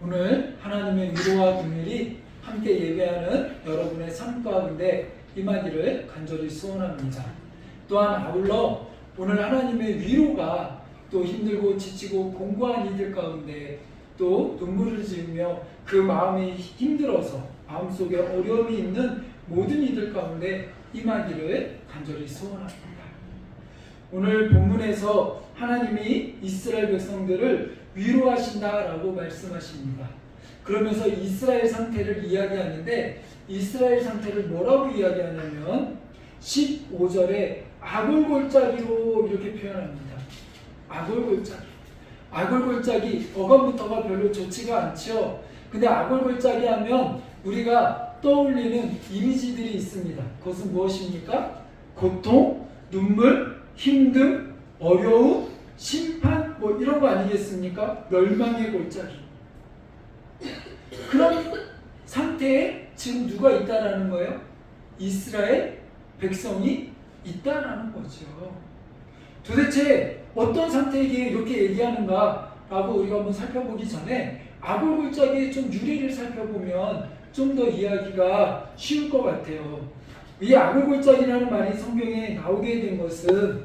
오늘 하나님의 위로와 긍휼이 함께 예배하는 여러분의 삶 가운데 임하기를 간절히 소원합니다. 또한 아울러 오늘 하나님의 위로가 또 힘들고 지치고 공고한 이들 가운데 또 눈물을 지으며 그 마음이 힘들어서 마음속에 어려움이 있는 모든 이들 가운데 임하기를 간절히 소원합니다. 오늘 본문에서 하나님이 이스라엘 백성들을 위로하신다라고 말씀하십니다. 그러면서 이스라엘 상태를 이야기하는데 이스라엘 상태를 뭐라고 이야기하냐면 15절에 아골골짜기로 이렇게 표현합니다. 아골골짜기. 아골골짜기 어감부터가 별로 좋지가 않죠. 근데 아골골짜기 하면 우리가 떠올리는 이미지들이 있습니다. 그것은 무엇입니까? 고통, 눈물, 힘듦, 어려움, 심판 뭐 이런 거 아니겠습니까? 멸망의 골짜기. 그런 상태에 지금 누가 있다라는 거예요? 이스라엘 백성이 있다라는 거죠. 도대체 어떤 상태이기에 이렇게 얘기하는가라고 우리가 한번 살펴보기 전에 아골골짜기의 좀 유래를 살펴보면 좀 더 이야기가 쉬울 것 같아요. 이 아골골짜기라는 말이 성경에 나오게 된 것은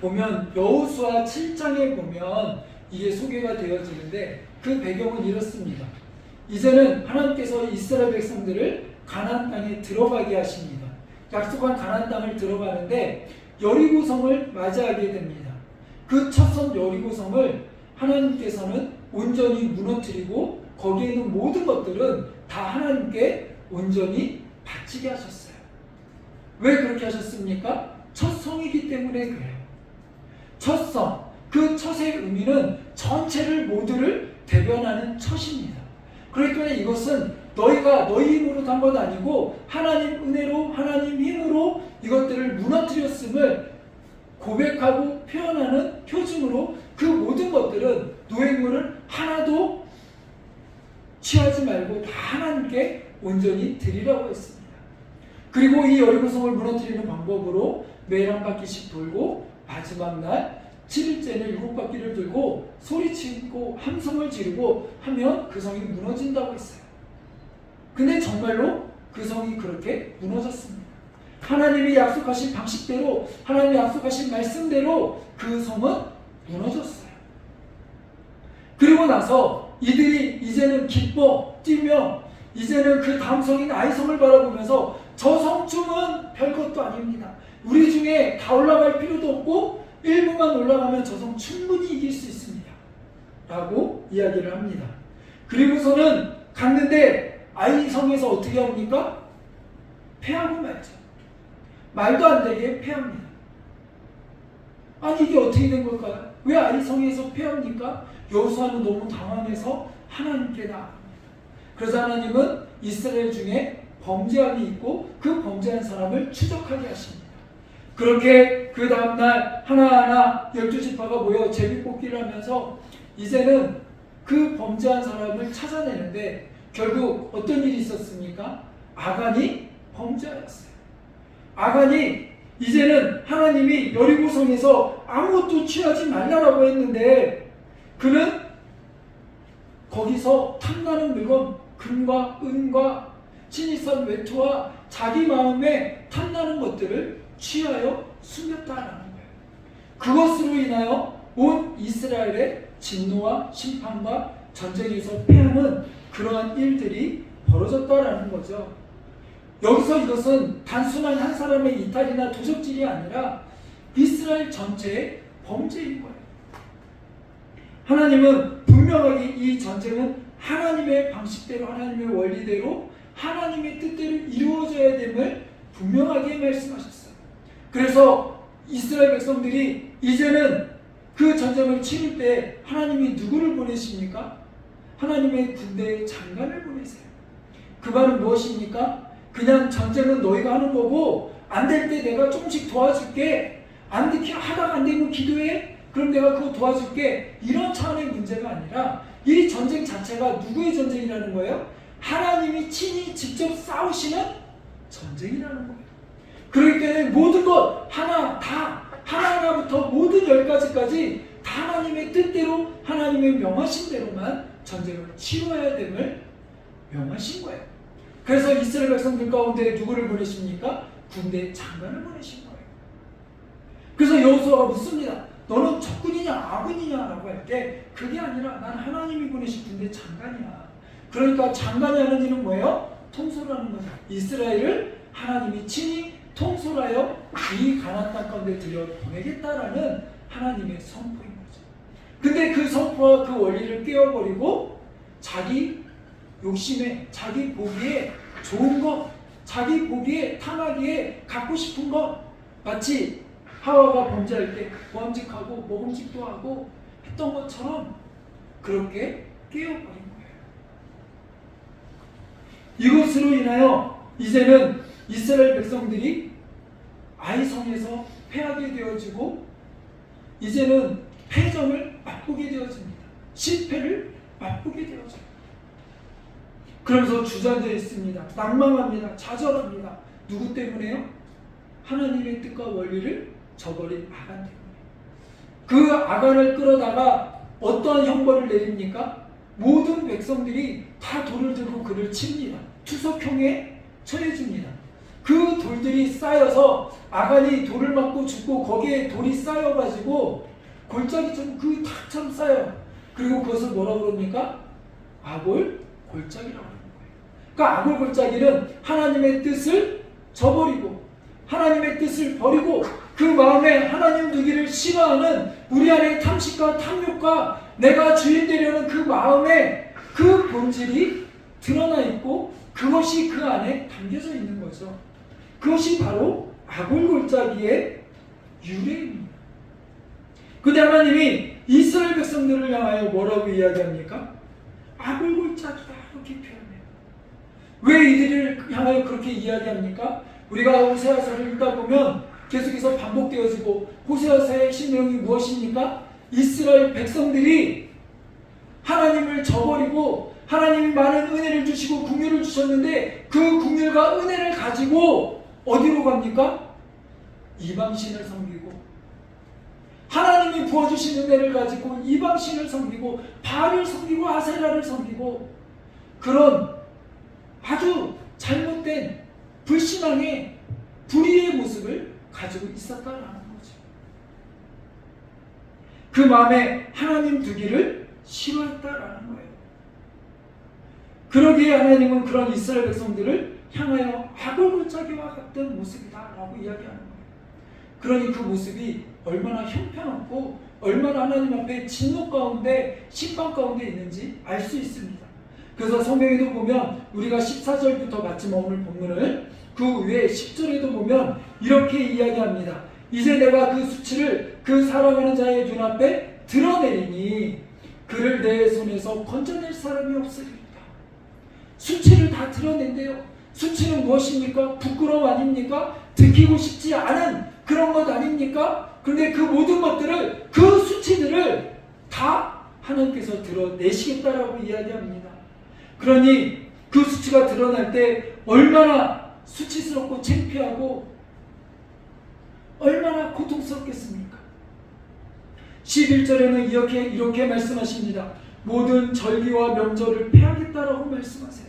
보면 여호수아 7장에 보면 이게 소개가 되어지는데 그 배경은 이렇습니다. 이제는 하나님께서 이스라엘 백성들을 가나안 땅에 들어가게 하십니다. 약속한 가나안 땅을 들어가는데 여리고성을 맞이하게 됩니다. 그 첫선 여리고성을 하나님께서는 온전히 무너뜨리고 거기에 있는 모든 것들은 다 하나님께 온전히 바치게 하셨어요. 왜 그렇게 하셨습니까? 첫 성이기 때문에 그래요. 첫 성, 그 첫의 의미는 전체를 모두를 대변하는 첫입니다. 그렇기 때문에 이것은 너희가 너희 힘으로 한 것 아니고 하나님 은혜로 하나님 힘으로 이것들을 무너뜨렸음을 고백하고 표현하는 표징으로 그 모든 것들은 노획물을 하나도 취하지 말고 다 하나님께 온전히 드리라고 했습니다. 그리고 이 여리고성을 무너뜨리는 방법으로 매일 한 바퀴씩 돌고 마지막 날 7일째는 7바퀴를 들고 소리치고 함성을 지르고 하면 그 성이 무너진다고 했어요. 근데 정말로 그 성이 그렇게 무너졌습니다. 하나님이 약속하신 방식대로 하나님이 약속하신 말씀대로 그 성은 무너졌어요. 그리고 나서 이들이 이제는 기뻐 뛰며 이제는 그 다음 성인 아이성을 바라보면서 저 성중은 별것도 아닙니다. 우리 중에 다 올라갈 필요도 없고 일부만 올라가면 저 성 충분히 이길 수 있습니다. 라고 이야기를 합니다. 그리고서는 갔는데 아이성에서 어떻게 합니까? 패하고 말죠. 말도 안 되게 패합니다. 아니 이게 어떻게 된 걸까요? 왜 아이성에서 패합니까? 여호수아는 너무 당황해서 하나님께 나아갑니다. 그래서 하나님은 이스라엘 중에 범죄함이 있고 그 범죄한 사람을 추적하게 하십니다. 그렇게 그 다음날 하나하나 12지파가 모여 제비뽑기를 하면서 이제는 그 범죄한 사람을 찾아내는데 결국 어떤 일이 있었습니까? 아간이 범죄하였어요. 아간이 이제는 하나님이 여리고성에서 아무것도 취하지 말라라고 했는데 그는 거기서 탐나는 물건 금과 은과 친이선 외투와 자기 마음에 탐나는 것들을 취하여 숨겼다라는 거예요. 그것으로 인하여 온 이스라엘의 진노와 심판과 전쟁에서 패하는 그러한 일들이 벌어졌다라는 거죠. 여기서 이것은 단순한 한 사람의 이탈이나 도적질이 아니라 이스라엘 전체의 범죄인 거예요. 하나님은 분명하게 이 전쟁은 하나님의 방식대로 하나님의 원리대로 하나님의 뜻대로 이루어져야 됨을 분명하게 말씀하셨어요. 그래서 이스라엘 백성들이 이제는 그 전쟁을 치를 때 하나님이 누구를 보내십니까? 하나님의 군대의 장관을 보내세요. 그 말은 무엇입니까? 그냥 전쟁은 너희가 하는 거고 안 될 때 내가 조금씩 도와줄게. 하다가 안 되면 기도해. 그럼 내가 그거 도와줄게. 이런 차원의 문제가 아니라 이 전쟁 자체가 누구의 전쟁이라는 거예요? 하나님이 친히 직접 싸우시는 전쟁이라는 거예요. 그렇기 때문에 모든 것 하나하나부터 모든 10가지까지 다 하나님의 뜻대로 하나님의 명하신 대로만 전쟁을 치러야 됨을 명하신 거예요. 그래서 이스라엘 백성들 가운데 누구를 보내십니까? 군대 장관을 보내신 거예요. 그래서 여호수아가 묻습니다. 너는 적군이냐 아군이냐라고 할 때 그게 아니라 난 하나님이 보내신 군대 장관이야. 그러니까 장관이 하는 일은 뭐예요? 통솔하는 거죠. 이스라엘을 하나님이 친히 통솔하여 이 가나안 땅 가운데 들여보내겠다라는 하나님의 선포인 거죠. 근데 그 선포와 그 원리를 깨어버리고 자기 욕심에, 자기 보기에 좋은 것, 자기 보기에 탐하기에 갖고 싶은 것, 마치 하와가 범죄할 때 보암직하고 먹음직도 하고 했던 것처럼 그렇게 깨어버린 거예요. 이것으로 인하여 이제는 이스라엘 백성들이 아이성에서 패하게 되어지고 이제는 패전을 맛보게 되어집니다. 실패를 맛보게 되어져요. 그러면서 주저앉아 있습니다. 낭망합니다. 좌절합니다. 누구 때문에요? 하나님의 뜻과 원리를 저버린 아간 때문에. 그 아간을 끌어다가 어떠한 형벌을 내립니까? 모든 백성들이 다 돌을 들고 그를 칩니다. 투석형에 처해줍니다. 그 돌들이 쌓여서 아간이 돌을 맞고 죽고 거기에 돌이 쌓여가지고 골짜기처럼 그 탑처럼 쌓여요. 그리고 그것을 뭐라고 그럽니까? 아골 골짜기라고 하는 거예요. 그러니까 아골 골짜기는 하나님의 뜻을 저버리고 하나님의 뜻을 버리고 그 마음에 하나님 두기를 싫어하는 우리 안에 탐식과 탐욕과 내가 주인 되려는 그 마음에 그 본질이 드러나 있고 그것이 그 안에 담겨져 있는 거죠. 그것이 바로 아골 골짜기의 유래입니다. 근데 하나님이 이스라엘 백성들을 향하여 뭐라고 이야기합니까? 아골 골짜기다 이렇게 표현해요. 왜 이들을 향하여 그렇게 이야기합니까? 우리가 호세아서를 읽다 보면 계속해서 반복되어지고 호세아서의 신명이 무엇입니까? 이스라엘 백성들이 하나님을 저버리고 하나님이 많은 은혜를 주시고 긍휼을 주셨는데 그 긍휼과 은혜를 가지고 어디로 갑니까? 이방신을 섬기고 하나님이 부어주신 은혜를 가지고 이방신을 섬기고 바알을 섬기고 아세라를 섬기고 그런 아주 잘못된 불신앙의 불의의 모습을 가지고 있었다라는 거죠. 그 마음에 하나님 두기를 싫어했다라는 거예요. 그러기에 하나님은 그런 이스라엘 백성들을 향하여 아골 골짜기와 같은 모습이다라고 이야기하는 거예요. 그러니 그 모습이 얼마나 형편없고 얼마나 하나님 앞에 진노 가운데 심판 가운데 있는지 알 수 있습니다. 그래서 성경에도 보면 우리가 14절부터 봤지만 오늘 본문을 그 위에 10절에도 보면 이렇게 이야기합니다. 이제 내가 그 수치를 그 사랑하는 자의 눈앞에 드러내리니 그를 내 손에서 건져낼 사람이 없으리로다. 수치를 다 드러낸대요. 수치는 무엇입니까? 부끄러움 아닙니까? 들키고 싶지 않은 그런 것 아닙니까? 그런데 그 모든 것들을 그 수치들을 다 하나님께서 드러내시겠다라고 이야기합니다. 그러니 그 수치가 드러날 때 얼마나 수치스럽고 창피하고 얼마나 고통스럽겠습니까? 11절에는 이렇게 말씀하십니다. 모든 절기와 명절을 폐하겠다라고 말씀하세요.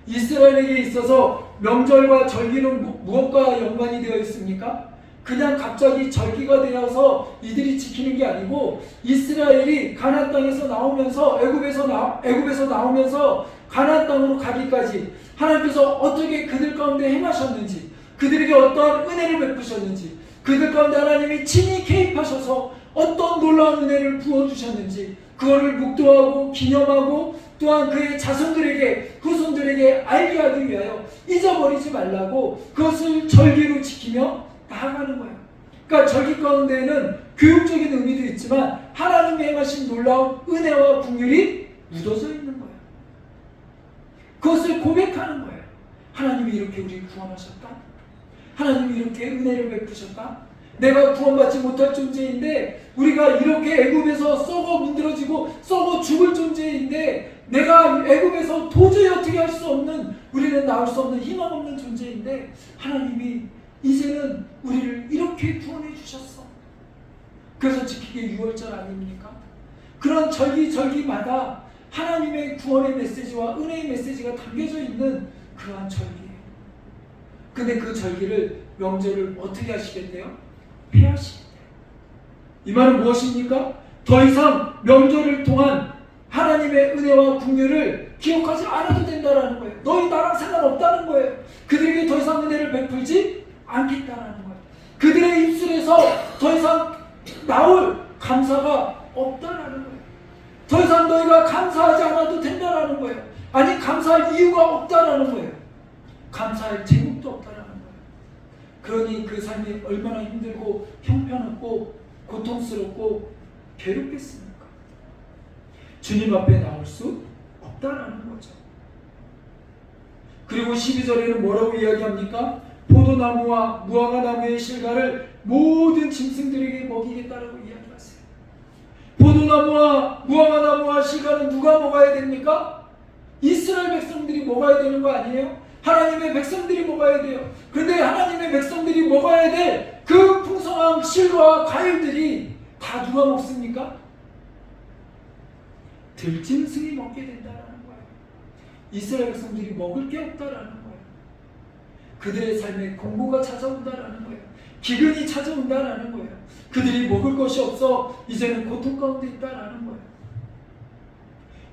이스라엘에게 있어서 명절과 절기는 무엇과 연관이 되어 있습니까? 그냥 갑자기 절기가 되어서 이들이 지키는 게 아니고 이스라엘이 가나안 땅에서 나오면서 애굽에서 나오면서 가나안 땅으로 가기까지 하나님께서 어떻게 그들 가운데 행하셨는지 그들에게 어떠한 은혜를 베푸셨는지 그들 가운데 하나님이 친히 개입하셔서 어떤 놀라운 은혜를 부어주셨는지 그거를 묵도하고 기념하고 또한 그의 자손들에게 후손들에게 알게 하기 위하여 잊어버리지 말라고 그것을 절기로 지키며 나아가는 거예요. 그러니까 절기 가운데에는 교육적인 의미도 있지만 하나님이 행하신 놀라운 은혜와 긍휼이 묻어져 있는 거예요. 그것을 고백하는 거예요. 하나님이 이렇게 우리를 구원하셨다. 하나님이 이렇게 은혜를 베푸셨다. 내가 구원받지 못할 존재인데 우리가 이렇게 애굽에서 썩어 문드러지고 썩어 죽을 존재인데 내가 애굽에서 도저히 어떻게 할 수 없는 우리는 나올 수 없는 희망 없는 존재인데 하나님이 이제는 우리를 이렇게 구원해 주셨어. 그래서 지키게 6월절 아닙니까? 그런 절기마다 하나님의 구원의 메시지와 은혜의 메시지가 담겨져 있는 그러한 절기예요. 근데 그 절기를 명절을 어떻게 하시겠대요? 폐하시겠대요. 이 말은 무엇입니까? 더 이상 명절을 통한 하나님의 은혜와 긍휼을 기억하지 않아도 된다는 거예요. 너희 나랑 상관없다는 거예요. 그들에게 더 이상 은혜를 베풀지 않겠다는 거예요. 그들의 입술에서 더 이상 나올 감사가 없다라는 거예요. 더 이상 너희가 감사하지 않아도 된다라는 거예요. 아니 감사할 이유가 없다라는 거예요. 감사할 제목도 없다라는 거예요. 그러니 그 삶이 얼마나 힘들고 형편없고 고통스럽고 괴롭겠습니까? 주님 앞에 나올 수 없다라는 거죠. 그리고 12절에는 뭐라고 이야기합니까? 포도나무와 무화과나무의 실과를 모든 짐승들에게 먹이겠다라고 이야기하세요. 포도나무와 무화과나무와 실과는 누가 먹어야 됩니까? 이스라엘 백성들이 먹어야 되는 거 아니에요? 하나님의 백성들이 먹어야 돼요. 그런데 하나님의 백성들이 먹어야 될 그 풍성한 실과와 과일들이 다 누가 먹습니까? 들짐승이 먹게 된다는 거예요. 이스라엘 백성들이 먹을 게 없다라는 거예요. 그들의 삶에 공고가 찾아온다라는 거예요. 기근이 찾아온다라는 거예요. 그들이 먹을 것이 없어 이제는 고통 가운데 있다라는 거예요.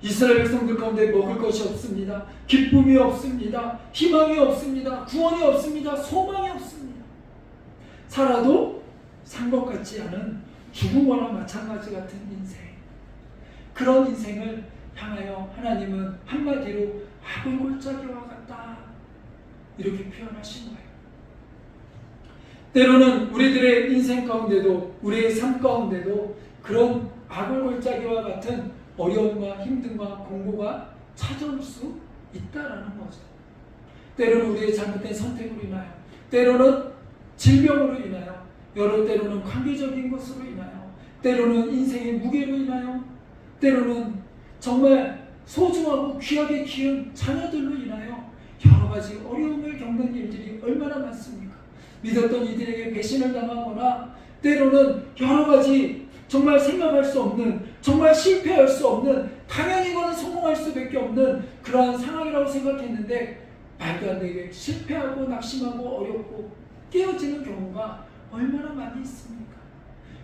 이스라엘 백성들 가운데 먹을 것이 없습니다. 기쁨이 없습니다. 희망이 없습니다. 구원이 없습니다. 소망이 없습니다. 살아도 산 것 같지 않은 죽음과나 마찬가지 같은 인생. 그런 인생을 향하여 하나님은 한마디로 아굴골짜기와 같다 이렇게 표현하신 거예요. 때로는 우리들의 인생 가운데도 우리의 삶 가운데도 그런 아굴골짜기와 같은 어려움과 힘듦과 공고가 찾아올 수 있다라는 거죠. 때로는 우리의 잘못된 선택으로 인하여, 때로는 질병으로 인하여, 여러 때로는 관계적인 것으로 인하여, 때로는 인생의 무게로 인하여, 때로는 정말 소중하고 귀하게 키운 자녀들로 인하여 여러 가지 어려움을 겪는 일들이 얼마나 많습니까? 믿었던 이들에게 배신을 당하거나 때로는 여러 가지 정말 생각할 수 없는, 정말 실패할 수 없는, 당연히 이거는 성공할 수밖에 없는 그러한 상황이라고 생각했는데 말도 안 되게 실패하고 낙심하고 어렵고 깨어지는 경우가 얼마나 많이 있습니까?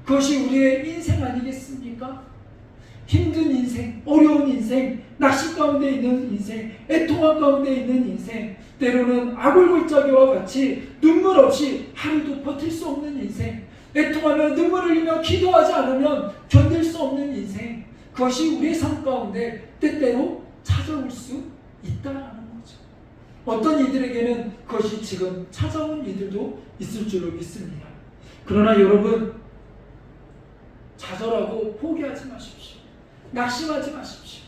그것이 우리의 인생 아니겠습니까? 힘든 인생, 어려운 인생, 낙심 가운데 있는 인생, 애통함 가운데 있는 인생, 때로는 아굴골짜기와 같이 눈물 없이 하루도 버틸 수 없는 인생, 애통하며 눈물을 흘리며 기도하지 않으면 견딜 수 없는 인생, 그것이 우리의 삶 가운데 때때로 찾아올 수 있다라는 거죠. 어떤 이들에게는 그것이 지금 찾아온 이들도 있을 줄로 믿습니다. 그러나 여러분, 좌절하고 포기하지 마십시오. 낙심하지 마십시오.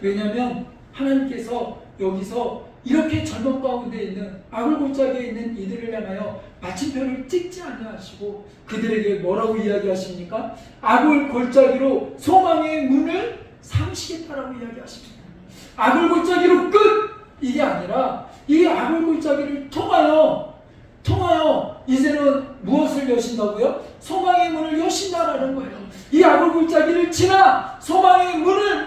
왜냐하면 하나님께서 여기서 이렇게 절망 가운데 있는 아굴골짜기에 있는 이들을 향하여 마침표를 찍지 아니하시고 그들에게 뭐라고 이야기하십니까? 아굴골짜기로 소망의 문을 삼으시겠다라고 이야기하십니다. 아굴골짜기로 끝! 이게 아니라 이 아굴골짜기를 통하여 이제는 무엇을 여신다고요? 소망의 문을 여신다라는 거예요. 이 아굴골짜기를 지나 소망의 문을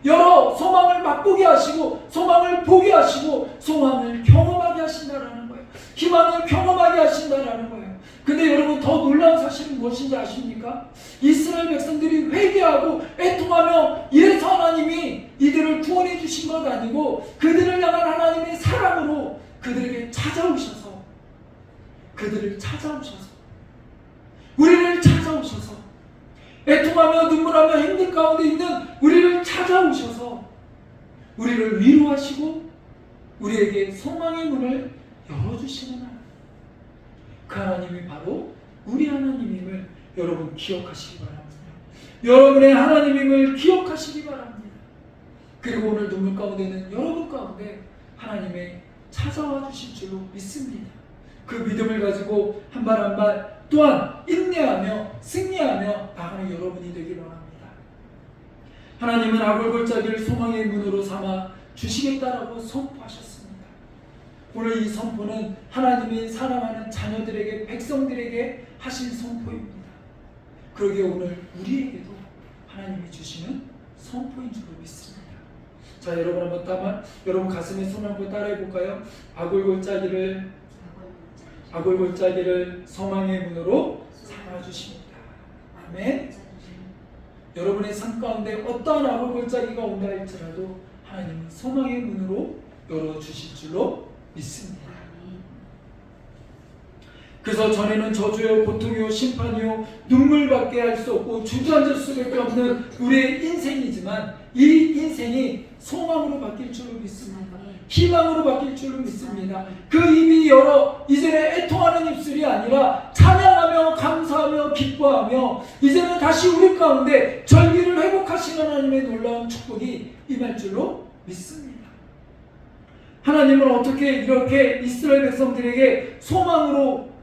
열어 소망을 맛보게 하시고 소망을 보게 하시고 소망을 경험하게 하신다라는 거예요. 희망을 경험하게 하신다라는 거예요. 근데 여러분 더 놀라운 사실은 무엇인지 아십니까? 이스라엘 백성들이 회개하고 애통하며 이래서 하나님이 이들을 구원해 주신 것 아니고 그들을 향한 하나님의 사랑으로 그들에게 찾아오셔서 우리를 찾아오셔서 애통하며 눈물하며 힘든 가운데 있는 우리를 찾아오셔서 우리를 위로하시고 우리에게 소망의 문을 열어주시는 하나님, 그 하나님이 바로 우리 하나님임을 여러분 기억하시기 바랍니다. 여러분의 하나님임을 기억하시기 바랍니다. 그리고 오늘 눈물 가운데 있는 여러분 가운데 하나님의 찾아와 주실 줄로 믿습니다. 그 믿음을 가지고 한 발 한 발 또한 인내하며 승리하며 나가는 여러분이 되길 원합니다. 하나님은 아굴골짜기를 소망의 문으로 삼아 주시겠다라고 선포하셨습니다. 오늘 이 선포는 하나님이 사랑하는 자녀들에게, 백성들에게 하신 선포입니다. 그러기에 오늘 우리에게도 하나님이 주시는 선포인 줄로 믿습니다. 자, 여러분 한번 여러분 가슴에 손 한번 따라해 볼까요? 아골골짜기를 소망의 문으로 삼아 주십니다. 아멘. 여러분의 삶 가운데 어떠한 아골골짜기가 온다 할지라도 하나님은 소망의 문으로 열어 주실 줄로 믿습니다. 그래서 전에는 저주요, 고통이요, 심판이요, 눈물밖에 할 수 없고 주저앉을 수밖에 없는 우리의 인생이지만 이 인생이 소망으로 바뀔 줄로 믿습니다. 희망으로 바뀔 줄로 믿습니다. 그 입이 열어 이제는 애통하는 입술이 아니라 찬양하며 감사하며 기뻐하며 이제는 다시 우리 가운데 절기를 회복하시는 하나님의 놀라운 축복이 임할 줄로 믿습니다. 하나님은 어떻게 이렇게 이스라엘 백성들에게 소망으로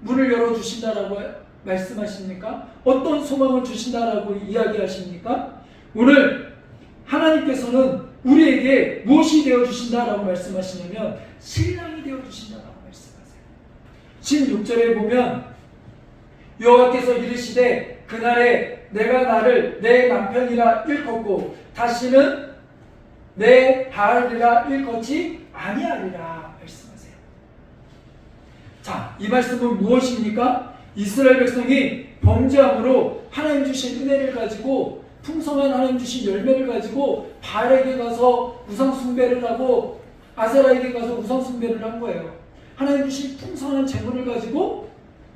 문을 열어주신다라고 말씀하십니까? 어떤 소망을 주신다라고 이야기하십니까? 오늘 하나님께서는 우리에게 무엇이 되어주신다라고 말씀하시냐면 신랑이 되어주신다라고 말씀하세요. 16절에 보면 여호와께서 이르시되 그날에 내가 나를 내 남편이라 일컫고 다시는 내 바알이라 일컫지 아니하리라 말씀하세요. 자, 이 말씀은 무엇입니까? 이스라엘 백성이 범죄함으로 하나님 주신 은혜를 가지고 풍성한 하나님 주신 열매를 가지고 바알에게 가서 우상 숭배를 하고 아세라에게 가서 우상 숭배를 한 거예요. 하나님 주신 풍성한 재물을 가지고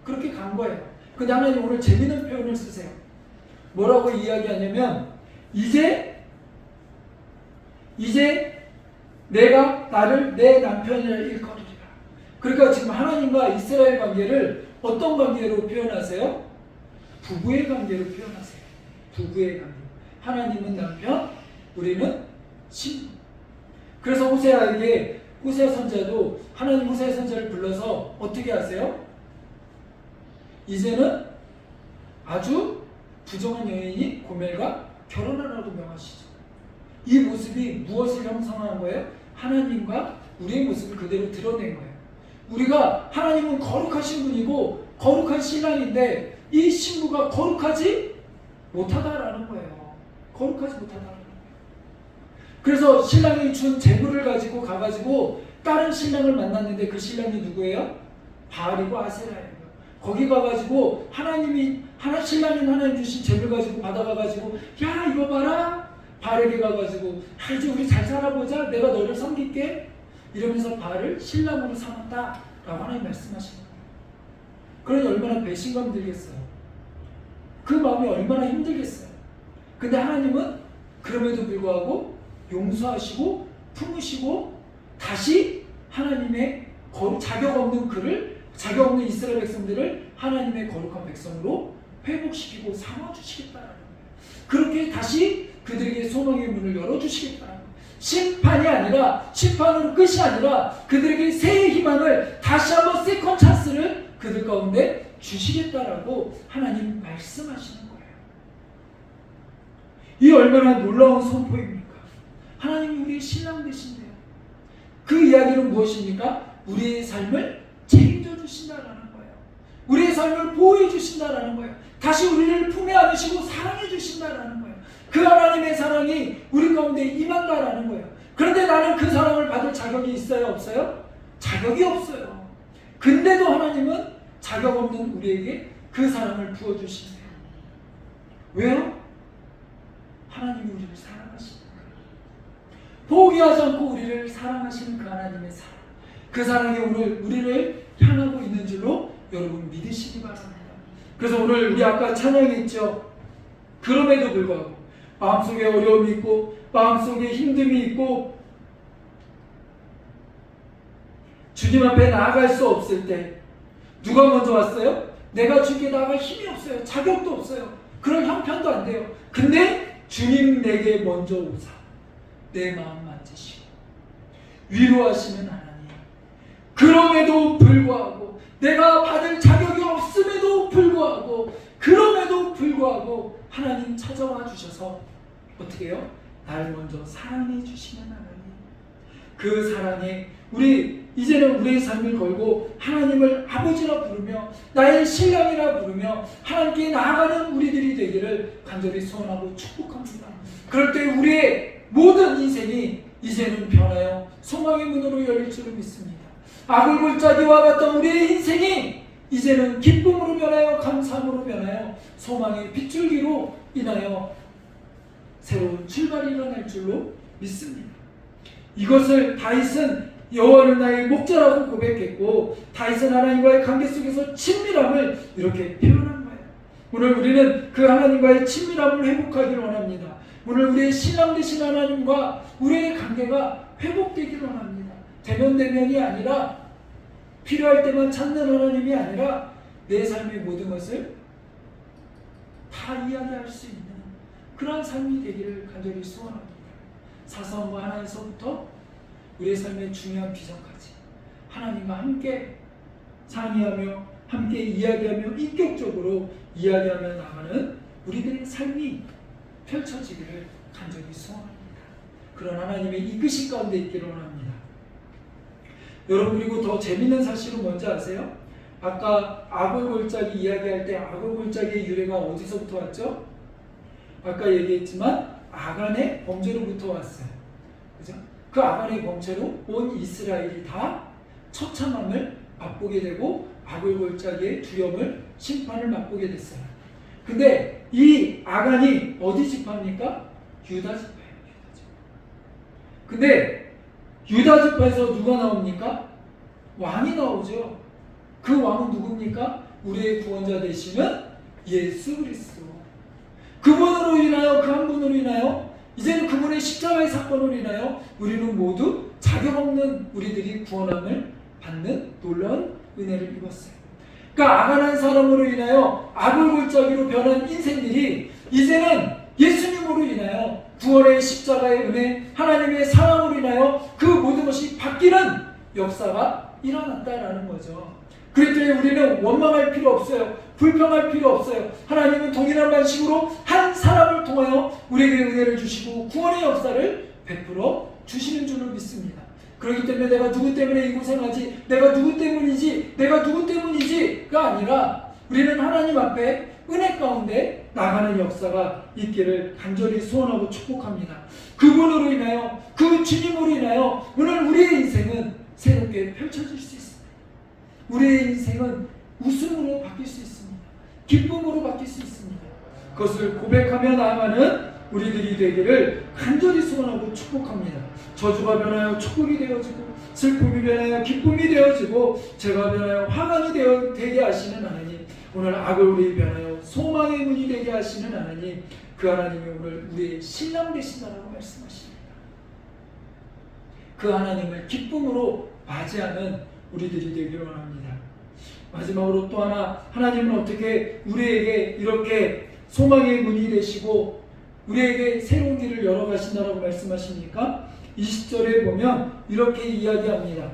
그렇게 간 거예요. 근데 하나님 오늘 재미있는 표현을 쓰세요. 뭐라고 이야기하냐면 이제 내가 나를 내 남편이라 일컬으리라. 그러니까 지금 하나님과 이스라엘 관계를 어떤 관계로 표현하세요? 부부의 관계로 표현하세요. 부부의 관계. 하나님은 남편, 우리는 신부. 그래서 호세아 선지자도 하나님 호세아 선지자를 불러서 어떻게 하세요? 이제는 아주 부정한 여인이 고멜과 결혼하라고 명하시죠. 이 모습이 무엇을 형성한 거예요? 하나님과 우리의 모습을 그대로 드러낸 거예요. 우리가 하나님은 거룩하신 분이고 거룩한 신랑인데 이 신부가 거룩하지 못하다라는 거예요. 거룩하지 못하다라는 거예요. 그래서 신랑이 준 재물을 가지고 가가지고 다른 신랑을 만났는데 그 신랑이 누구예요? 바알이고 아세라예요. 거기 가가지고 신랑인 하나님 주신 재물 가지고 받아가가지고 야 이거 봐라 바알에게 가가지고 이제 우리 잘 살아보자 내가 너를 섬길게 이러면서 바알을 신랑으로 삼았다 라고 하나님 말씀하시는 거예요. 그러니 얼마나 배신감 들겠어요. 그 마음이 얼마나 힘들겠어요. 근데 하나님은 그럼에도 불구하고 용서하시고 품으시고 다시 하나님의 자격 없는 이스라엘 백성들을 하나님의 거룩한 백성으로 회복시키고 삼아주시겠다라는 거예요. 그렇게 다시 그들에게 소망의 문을 열어주시겠다라는 거예요. 심판으로 끝이 아니라 그들에게 새해 희망을 다시 한번 세컨 찬스를 그들 가운데 주시겠다라고 하나님 말씀하시는 거예요. 이 얼마나 놀라운 선포입니까? 하나님이 우리의 신랑 되신대요. 그 이야기는 무엇입니까? 우리의 삶을 책임져 주신다라는 거예요. 우리의 삶을 보호해 주신다라는 거예요. 다시 우리를 품에 안으시고 사랑해 주신다라는 거예요. 그 하나님의 사랑이 우리 가운데 임한다라는 거예요. 그런데 나는 그 사랑을 받을 자격이 있어요? 없어요? 자격이 없어요. 근데도 하나님은 자격 없는 우리에게 그 사랑을 부어주시네요. 왜요? 하나님이 우리를 사랑하시는 거예요. 포기하지 않고 우리를 사랑하시는 그 하나님의 사랑. 그 사랑이 오늘 우리를 향하고 있는 줄로 여러분 믿으시기 바랍니다. 그래서 오늘 우리 아까 찬양했죠. 그럼에도 불구하고 마음속에 어려움이 있고 마음속에 힘듦이 있고 주님 앞에 나아갈 수 없을 때 누가 먼저 왔어요? 내가 주께 나아갈 힘이 없어요. 자격도 없어요. 그런 형편도 안 돼요. 근데 주님 내게 먼저 오사 내 마음 만지시고 위로하시는 하나님. 그럼에도 불구하고 내가 받을 자격이 없음에도 불구하고 그럼에도 불구하고 하나님 찾아와 주셔서 어떻게 해요? 날 먼저 사랑해 주시는 하나님. 그 사랑에 이제는 우리의 삶을 걸고 하나님을 아버지라 부르며 나의 신랑이라 부르며 하나님께 나아가는 우리들이 되기를 간절히 소원하고 축복합니다. 그럴 때 우리의 모든 인생이 이제는 변하여 소망의 문으로 열릴 줄을 믿습니다. 악을 골짜기와 같던 우리의 인생이 이제는 기쁨으로 변하여 감사함으로 변하여 소망의 빗줄기로 인하여 새로운 출발이 일어날 줄로 믿습니다. 이것을 다윗은 여호와는 나의 목자라고 고백했고, 다윗은 하나님과의 관계 속에서 친밀함을 이렇게 표현한 거예요. 오늘 우리는 그 하나님과의 친밀함을 회복하기를 원합니다. 오늘 우리의 신랑 되신 하나님과 우리의 관계가 회복되기를 원합니다. 대면대면이 아니라 필요할 때만 찾는 하나님이 아니라 내 삶의 모든 것을 다 이야기할 수 있는 그런 삶이 되기를 간절히 소원합니다. 사소한 거 하나에서부터 우리의 삶의 중요한 비전까지 하나님과 함께 상의하며 함께 이야기하며 인격적으로 이야기하며 나가는 우리들의 삶이 펼쳐지기를 간절히 소원합니다. 그런 하나님의 이끄심 가운데 있기를 원합니다. 여러분, 그리고 더 재밌는 사실은 뭔지 아세요? 아까 악을 골짜기 이야기할 때 악을 골짜기의 유래가 어디서부터 왔죠? 아까 얘기했지만 아간의 범죄로부터 왔어요. 그죠? 그 아간의 범죄로 온 이스라엘이 다 처참함을 맛보게 되고 악을 골짜기의 두려움을 심판을 맛보게 됐어요. 근데 이 아간이 어디 지파입니까? 유다 지파예요. 근데 유다 지파에서 누가 나옵니까? 왕이 나오죠. 그 왕은 누굽니까? 우리의 구원자 되시는 예수 그리스도. 그분으로 인하여, 그 한 분으로 인하여, 이제는 그분의 십자가의 사건으로 인하여 우리는 모두 자격 없는 우리들이 구원함을 받는 놀라운 은혜를 입었어요. 그러니까 악한 사람으로 인하여 악을 골짜기로 변한 인생들이 이제는 예수님으로 인하여 구원의 십자가의 은혜, 하나님의 사랑으로 인하여 그 모든 것이 바뀌는 역사가 일어났다라는 거죠. 그렇기 때문에 우리는 원망할 필요 없어요. 불평할 필요 없어요. 하나님은 동일한 방식으로 한 사람을 통하여 우리에게 은혜를 주시고 구원의 역사를 베풀어 주시는 줄로 믿습니다. 그렇기 때문에 내가 누구 때문에 이 고생하지, 내가 누구 때문이지, 내가 누구 때문이지가 아니라 우리는 하나님 앞에 은혜 가운데 나가는 역사가 있기를 간절히 소원하고 축복합니다. 그분으로 인하여, 그 주님으로 인하여 오늘 우리의 인생은 새롭게 펼쳐질 수 있습니다. 우리의 인생은 웃음으로 바뀔 수 있습니다. 기쁨으로 바뀔 수 있습니다. 그것을 고백하며 나아가는 우리들이 되기를 간절히 소원하고 축복합니다. 저주가 변하여 축복이 되어지고, 슬픔이 변하여 기쁨이 되어지고, 죄가 변하여 화관이 되게 하시는 하나님, 오늘 악을 우리 변하여 소망의 문이 되게 하시는 하나님, 그 하나님이 오늘 우리의 신랑 되신다라고 말씀하십니다. 그 하나님을 기쁨으로 맞이하는 우리들이 되기를 원합니다. 마지막으로 또 하나, 하나님은 어떻게 우리에게 이렇게 소망의 문이 되시고 우리에게 새로운 길을 열어가신다라고 말씀하십니까? 20절에 보면 이렇게 이야기합니다.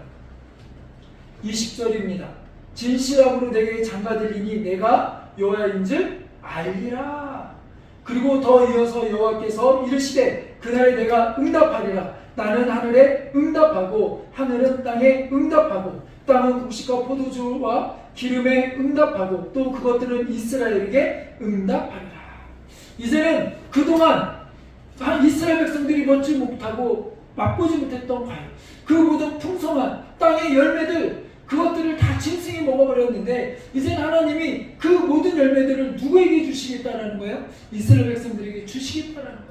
20절입니다. 진실함으로 내게 장가들리니 내가 여호와인 줄 알리라. 그리고 더 이어서 여호와께서 이르시되 그날에 내가 응답하리라. 나는 하늘에 응답하고 하늘은 땅에 응답하고 땅은 곡식과 포도주와 기름에 응답하고 또 그것들은 이스라엘에게 응답하리라. 이제는 그동안 이스라엘 백성들이 먹지 못하고 맛보지 못했던 과일, 그 모든 풍성한 땅의 열매들, 그것들을 다 짐승이 먹어버렸는데 이제는 하나님이 그 모든 열매들을 누구에게 주시겠다라는 거예요? 이스라엘 백성들에게 주시겠다라는 거예요.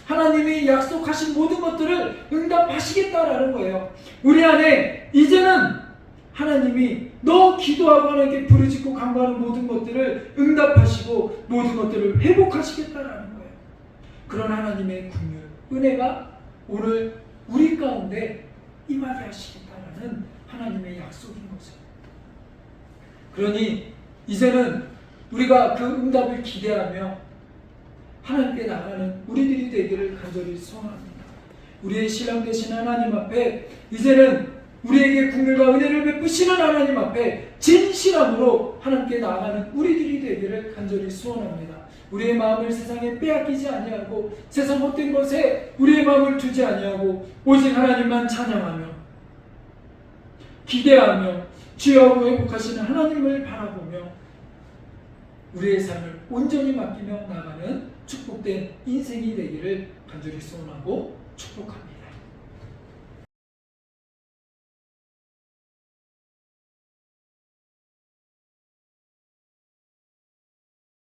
하나님이 약속하신 모든 것들을 응답하시겠다라는 거예요. 우리 안에 이제는 하나님이 너 기도하고 하나님께 부르짖고 간구하는 모든 것들을 응답하시고 모든 것들을 회복하시겠다라는 거예요. 그런 하나님의 긍휼, 은혜가 오늘 우리 가운데 임하게 하시겠다라는 하나님의 약속인 거죠. 그러니 이제는 우리가 그 응답을 기대하며 하나님께 나가는 우리들이 되기를 간절히 소원합니다. 우리의 신랑 되신 하나님 앞에 이제는 우리에게 긍휼과 은혜를 베푸시는 하나님 앞에 진실함으로 하나님께 나아가는 우리들이 되기를 간절히 소원합니다. 우리의 마음을 세상에 빼앗기지 아니하고 세상 헛된 것에 우리의 마음을 두지 아니하고 오직 하나님만 찬양하며 기대하며 주여하고 회복하시는 하나님을 바라보며 우리의 삶을 온전히 맡기며 나가는 축복된 인생이 되기를 간절히 소원하고 축복합니다.